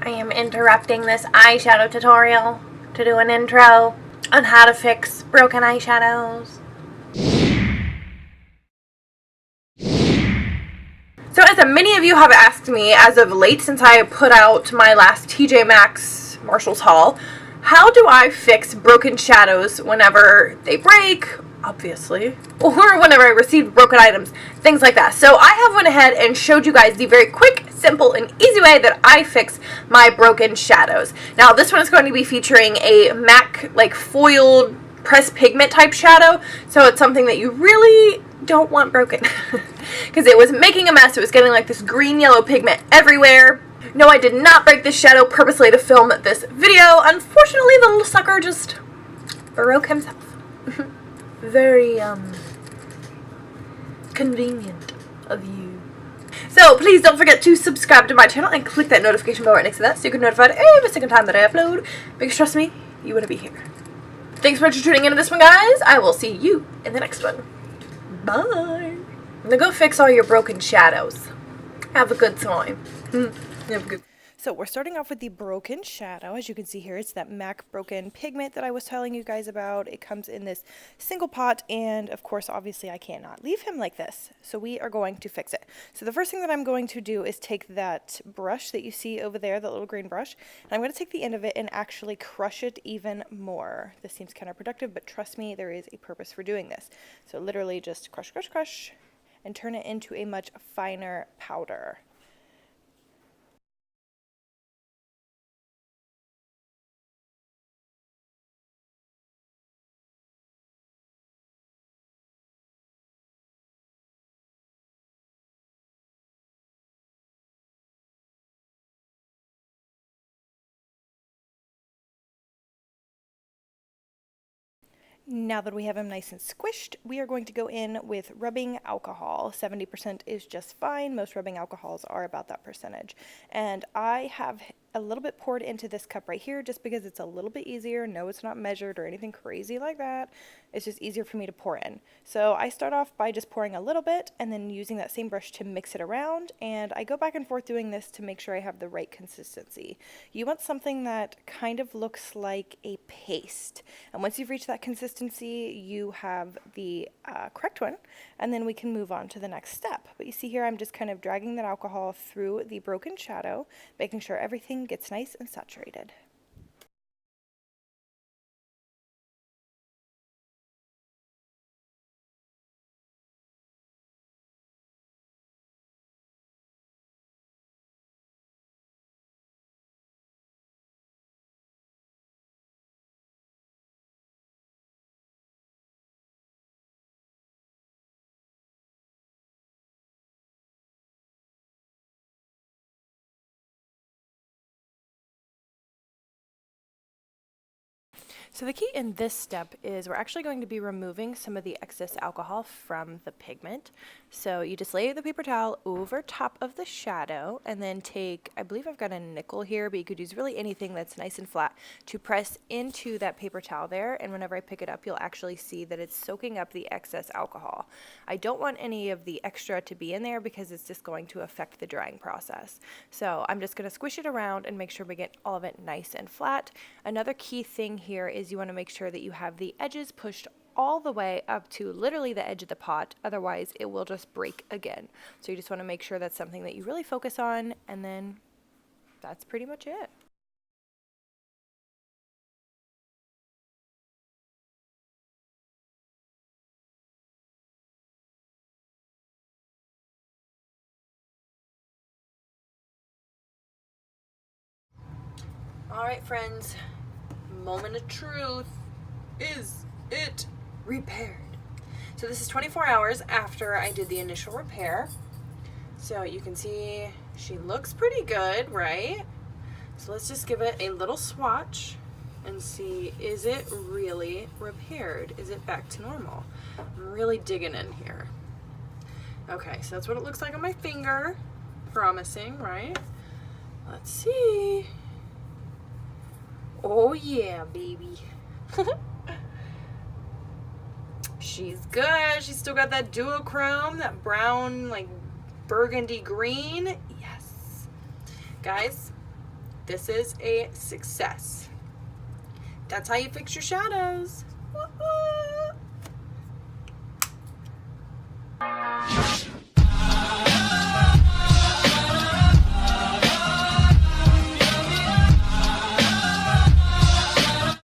I am interrupting this eyeshadow tutorial to do an intro on how to fix broken eyeshadows. So as many of you have asked me as of late since I put out my last TJ Maxx Marshalls haul, how do I fix broken shadows whenever they break, obviously, or whenever I receive broken items, things like that. So I have went ahead and showed you guys the very quick, simple, and easy way that I fix my broken shadows. Now this one is going to be featuring a MAC like foiled pressed pigment type shadow, so it's something that you really don't want broken because it was making a mess. It was getting like this green yellow pigment everywhere. No, I did not break this shadow purposely to film this video. Unfortunately, the little sucker just broke himself. Very convenient of you. So please don't forget to subscribe to my channel and click that notification bell right next to that so you can be notified every single time that I upload, because trust me, you want to be here. Thanks so much for tuning into this one, guys. I will see you in the next one. Bye. Now go fix all your broken shadows. Have a good time. Have a good. So we're starting off with the broken shadow. As you can see here, it's that MAC broken pigment that I was telling you guys about. It comes in this single pot, and of course, obviously, I cannot leave him like this. So we are going to fix it. So the first thing that I'm going to do is take that brush that you see over there, that little green brush, and I'm going to take the end of it and actually crush it even more. This seems counterproductive, but trust me, there is a purpose for doing this. So literally just crush, crush, crush, and turn it into a much finer powder. Now that we have him nice and squished, we are going to go in with rubbing alcohol. 70% is just fine. Most rubbing alcohols are about that percentage. And I have a little bit poured into this cup right here just because it's a little bit easier. No, it's not measured or anything crazy like that. It's just easier for me to pour in. So I start off by just pouring a little bit and then using that same brush to mix it around. And I go back and forth doing this to make sure I have the right consistency. You want something that kind of looks like a paste. And once you've reached that consistency, you have the correct one, and then we can move on to the next step. But you see here, I'm just kind of dragging that alcohol through the broken shadow, making sure everything gets nice and saturated. So the key in this step is we're actually going to be removing some of the excess alcohol from the pigment. So you just lay the paper towel over top of the shadow and then take, I believe I've got a nickel here, but you could use really anything that's nice and flat to press into that paper towel there. And whenever I pick it up, you'll actually see that it's soaking up the excess alcohol. I don't want any of the extra to be in there because it's just going to affect the drying process. So I'm just going to squish it around and make sure we get all of it nice and flat. Another key thing here is you want to make sure that you have the edges pushed all the way up to literally the edge of the pot, otherwise it will just break again. So you just want to make sure that's something that you really focus on, and then that's pretty much it. Alright friends, moment of truth. Is it repaired? So this is 24 hours after I did the initial repair. So you can see she looks pretty good, right? So let's just give it a little swatch and see, is it really repaired? Is it back to normal? I'm really digging in here. Okay, so that's what it looks like on my finger. Promising, right? Let's see. Oh yeah, baby. She's good. She's still got that duochrome, that brown, like burgundy green. Yes. Guys, This is a success. That's how you fix your shadows. Woo-hoo.